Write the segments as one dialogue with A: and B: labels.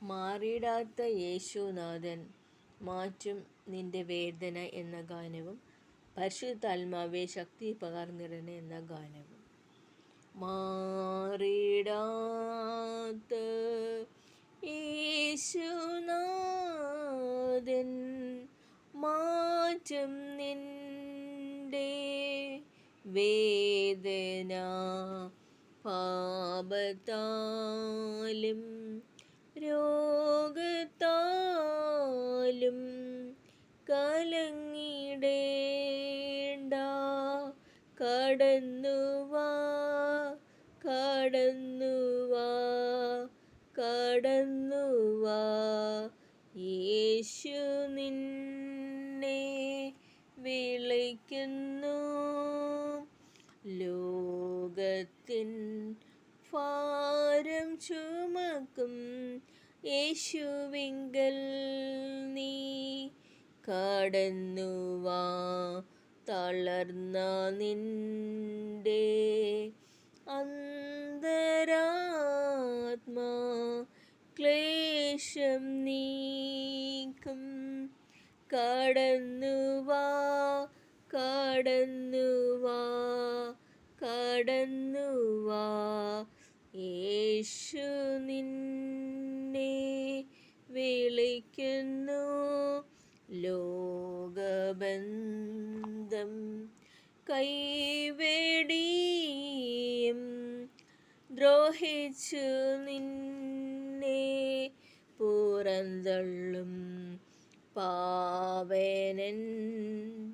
A: മാറിയിടാത്ത യേശുനാഥൻ മാറ്റും നിന്റെ വേദന എന്ന ഗാനവും പരിശുദ്ധാത്മാവേ ശക്തി പകർന്നിടണേ എന്ന ഗാനവും. മാറിയിടാത്ത യേശുനാഥൻ മാറ്റും നിന്റെ വേദന, പാപത്താലും രോഗത്താലും കലങ്ങിടേണ്ട, കടന്നുവാ കടന്നുവാ കടന്നുവാ. യേശു നിന്നെ വിളിക്കുന്നു. ലോകത്തിൻ ഭാരം ചുമക്കും യേശുവിങ്കൽ നീ കടന്നുവാ. തളർന്ന നിന്റെ അന്തരാത്മാ ക്ലേശം നീക്കും. കടന്നുവാ കടന്നുവാ കടന്നുവാ. യേശു നിന്നെ വിളിക്കുന്നു. ലോകബന്ധം കൈവെടിയും ദ്രോഹിച്ചു നിന്നെ പുറന്തള്ളും പാവനൻ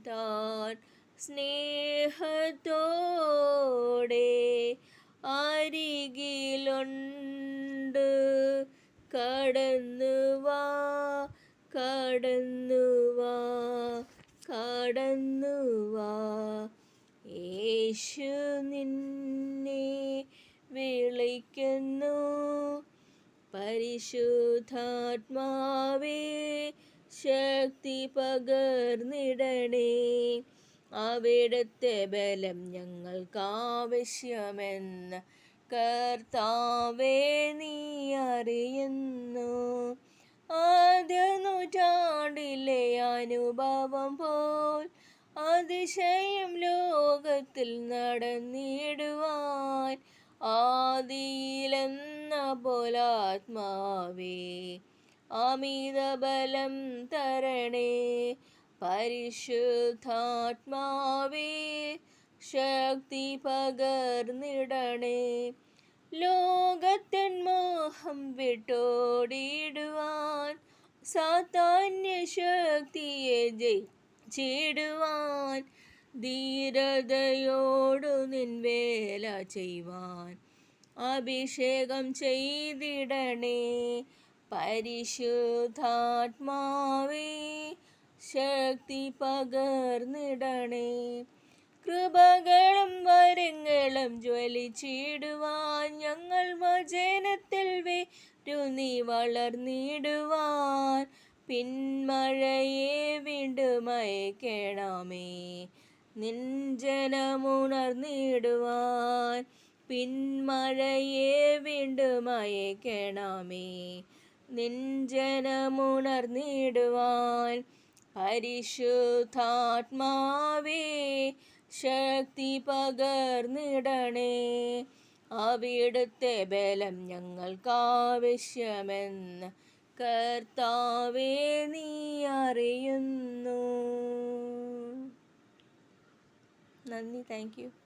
A: താൻ സ്നേഹത്തോടെ അരികിലുണ്ട്. കടന്നുവാ കടന്നുവാ കടന്നുവാ. യേശു നിന്നെ വിളിക്കുന്നു. പരിശുദ്ധാത്മാവേ ശക്തി പകർന്നിടണേ. അവിടുത്തെ ബലം ഞങ്ങൾക്കാവശ്യമെന്ന് കർത്താവേ നീ അറിയുന്നു. ആദ്യ നൂറ്റാണ്ടിലെ അനുഭവം പോൽ അതിശയം ലോകത്തിൽ നടന്നിടുവാൻ ആദിയിലെന്ന പോലാത്മാവേ അമിത ബലം തരണേ. പരിശുദ്ധാത്മാവേ ശക്തി പകർന്നിടണേ. ലോകത്തിൻ മോഹം വിട്ടോടിയിടുവാൻ സാത്താന്യ ശക്തിയെ ജയിച്ചിടുവാൻ ധീരതയോടു നിൻ വേല ചെയ്യുവാൻ അഭിഷേകം ചെയ്തിടണേ. പരിശുദ്ധാത്മാവേ ശക്തി പകർന്നിടണേ. കൃപകളും വരങ്ങളും ജ്വലിച്ചിടുവാൻ ഞങ്ങൾ വചനത്തിൽ വേരുന്നി വളർന്നിടുവാൻ പിന്മഴയെ വീണ്ടും അയക്കണമേ. നിൻ ജനമുണർന്നിടുവാൻ പിന്മഴയെ വീണ്ടും അയക്കണമേ. നിൻ ജനമുണർന്നിടുവാൻ പരിശുദ്ധാത്മാവേ ശക്തി പകർന്നിടണേ. അവിടുത്തെ ബലം ഞങ്ങൾക്കാവശ്യമെന്ന് കർത്താവേ നീ അറിയുന്നു. നന്ദി. Thank you.